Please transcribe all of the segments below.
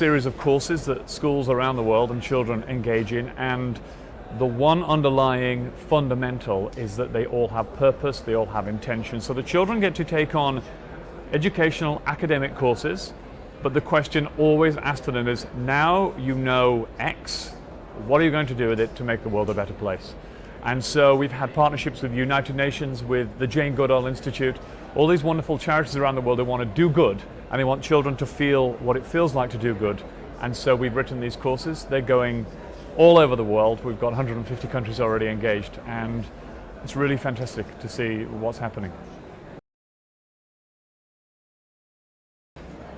series of courses that schools around the world and children engage in, and the one underlying fundamental is that they all have purpose, they all have intention. So the children get to take on educational, academic courses, but the question always asked to them is, now you know X, what are you going to do with it to make the world a better place? And so we've had partnerships with the United Nations, with the Jane Goodall Institute, all these wonderful charities around the world that want to do good, and they want children to feel what it feels like to do good. And so we've written these courses. They're going all over the world. We've got 150 countries already engaged, and it's really fantastic to see what's happening.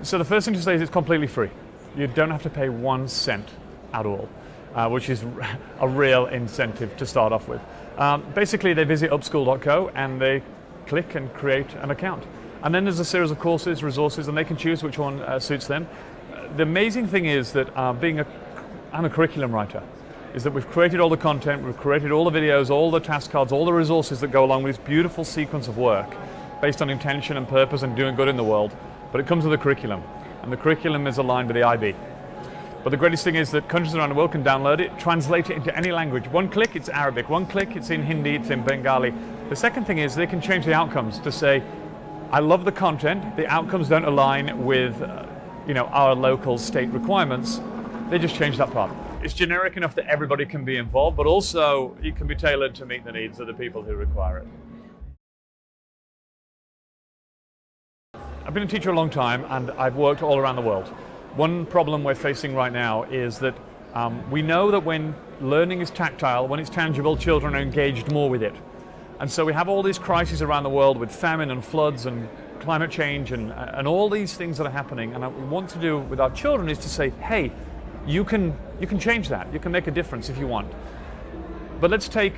So the first thing to say is it's completely free. You don't have to pay 1 cent at all, which is a real incentive to start off with. Basically, they visit upschool.co and they click and create an account. And then there's a series of courses, resources, and they can choose which one suits them. The amazing thing is that I'm a curriculum writer, is that we've created all the content, we've created all the videos, all the task cards, all the resources that go along with this beautiful sequence of work based on intention and purpose and doing good in the world. But it comes with a curriculum, and the curriculum is aligned with the IB. But the greatest thing is that countries around the world can download it, translate it into any language. One click, it's Arabic. One click, it's in Hindi, it's in Bengali. The second thing is they can change the outcomes to say, I love the content, the outcomes don't align with our local state requirements. They just change that part. It's generic enough that everybody can be involved, but also it can be tailored to meet the needs of the people who require it. I've been a teacher a long time, and I've worked all around the world. One problem we're facing right now is that we know that when learning is tactile, when it's tangible, children are engaged more with it. And so we have all these crises around the world with famine and floods and climate change and all these things that are happening. And what we want to do with our children is to say, hey, you can change that. You can make a difference if you want. But let's take,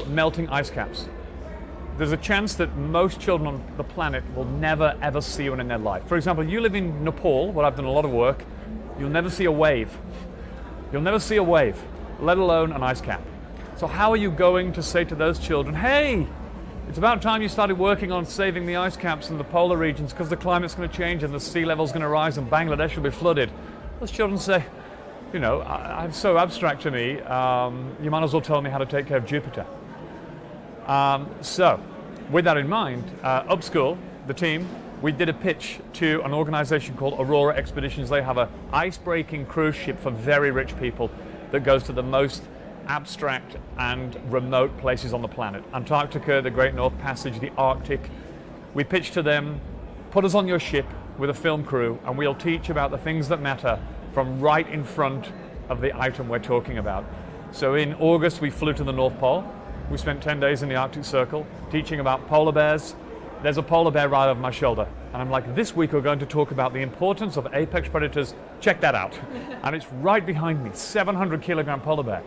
melting ice caps. There's a chance that most children on the planet will never ever see one in their life. For example, you live in Nepal, where I've done a lot of work, you'll never see a wave. You'll never see a wave, let alone an ice cap. So how are you going to say to those children, hey, it's about time you started working on saving the ice caps in the polar regions because the climate's going to change and the sea level's going to rise and Bangladesh will be flooded? Those children say, it's so abstract to me, you might as well tell me how to take care of Jupiter. So, with that in mind, Upschool, the team, we did a pitch to an organization called Aurora Expeditions. They have an ice-breaking cruise ship for very rich people that goes to the most abstract and remote places on the planet. Antarctica, the Great North Passage, the Arctic. We pitched to them, put us on your ship with a film crew, and we'll teach about the things that matter from right in front of the item we're talking about. So in August, we flew to the North Pole. We spent 10 days in the Arctic Circle teaching about polar bears. There's a polar bear right over my shoulder. And I'm like, this week we're going to talk about the importance of apex predators. Check that out. And it's right behind me, 700 kilogram polar bear.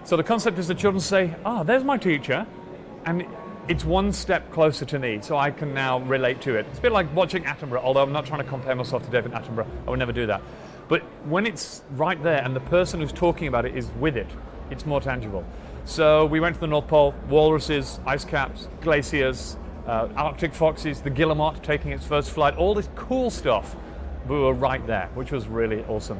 So the concept is the children say, there's my teacher. And it's one step closer to me, so I can now relate to it. It's a bit like watching Attenborough, although I'm not trying to compare myself to David Attenborough. I would never do that. But when it's right there and the person who's talking about it is with it, it's more tangible. So we went to the North Pole, walruses, ice caps, glaciers, Arctic foxes, the guillemot taking its first flight, all this cool stuff. We were right there, which was really awesome.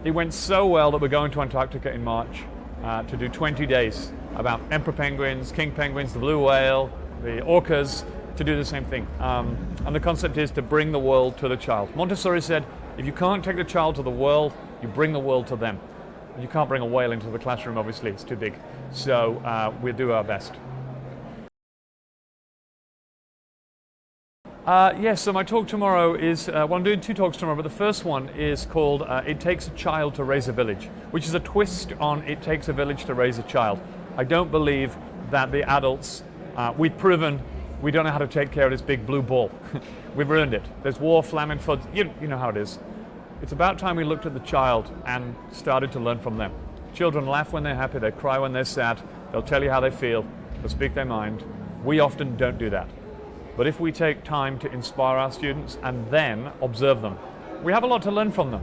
It went so well that we're going to Antarctica in March to do 20 days about emperor penguins, king penguins, the blue whale, the orcas, to do the same thing. And the concept is to bring the world to the child. Montessori said, if you can't take the child to the world, you bring the world to them. You can't bring a whale into the classroom, obviously, it's too big. So we'll do our best. Yes, so my talk tomorrow is, I'm doing 2 talks tomorrow, but the first one is called It Takes a Child to Raise a Village, which is a twist on It Takes a Village to Raise a Child. I don't believe that the adults, we've proven we don't know how to take care of this big blue ball. We've ruined it. There's war, famine, floods, you know how it is. It's about time we looked at the child and started to learn from them. Children laugh when they're happy, they cry when they're sad, they'll tell you how they feel, they'll speak their mind. We often don't do that. But if we take time to inspire our students and then observe them, we have a lot to learn from them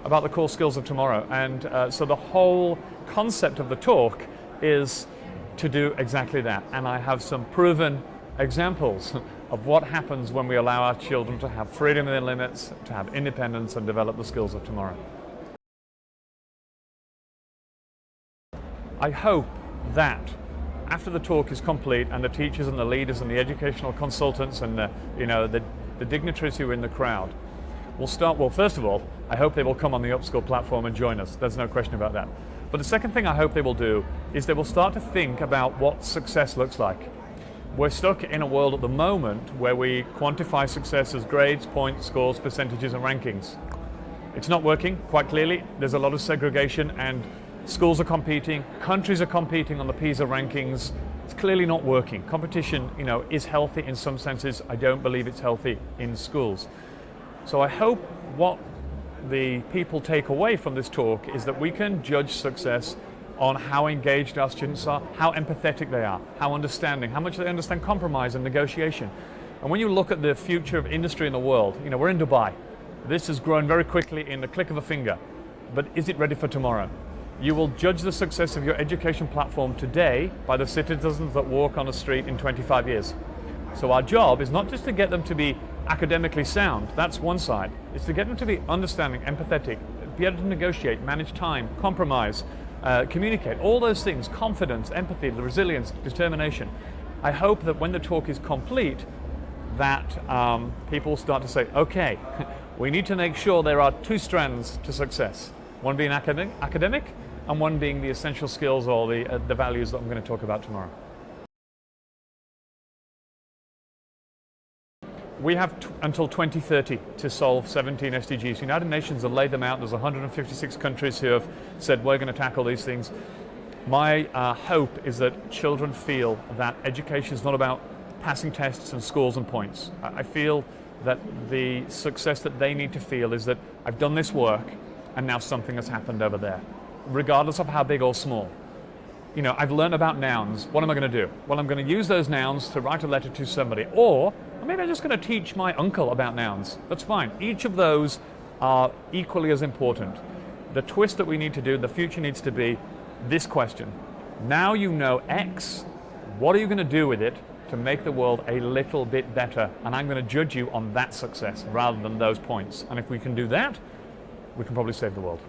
about the core skills of tomorrow. And so the whole concept of the talk is to do exactly that. And I have some proven examples of what happens when we allow our children to have freedom within limits, to have independence and develop the skills of tomorrow. I hope that after the talk is complete and the teachers and the leaders and the educational consultants and the dignitaries who are in the crowd will start, well, first of all, I hope they will come on the Upskill platform and join us. There's no question about that. But the second thing I hope they will do is they will start to think about what success looks like. We're stuck in a world at the moment where we quantify success as grades, points, scores, percentages and rankings. It's not working, quite clearly. There's a lot of segregation and schools are competing, countries are competing on the PISA rankings. It's clearly not working. Competition, is healthy in some senses. I don't believe it's healthy in schools. So I hope what the people take away from this talk is that we can judge success on how engaged our students are, how empathetic they are, how understanding, how much they understand compromise and negotiation. And when you look at the future of industry in the world, we're in Dubai. This has grown very quickly in the click of a finger. But is it ready for tomorrow? You will judge the success of your education platform today by the citizens that walk on the street in 25 years. So our job is not just to get them to be academically sound, that's one side. It's to get them to be understanding, empathetic, be able to negotiate, manage time, compromise, communicate, all those things, confidence, empathy, the resilience, determination. I hope that when the talk is complete, that people will start to say, okay, we need to make sure there are two strands to success. One being academic and one being the essential skills or the values that I'm going to talk about tomorrow. We have until 2030 to solve 17 SDGs. United Nations have laid them out. There's 156 countries who have said we're going to tackle these things. My hope is that children feel that education is not about passing tests and scores and points. I feel that the success that they need to feel is that I've done this work and now something has happened over there, regardless of how big or small. I've learned about nouns. What am I going to do? Well, I'm going to use those nouns to write a letter to somebody. Or maybe I'm just going to teach my uncle about nouns. That's fine. Each of those are equally as important. The twist that we need to do in the future needs to be this question. Now you know X, what are you going to do with it to make the world a little bit better? And I'm going to judge you on that success rather than those points. And if we can do that, we can probably save the world.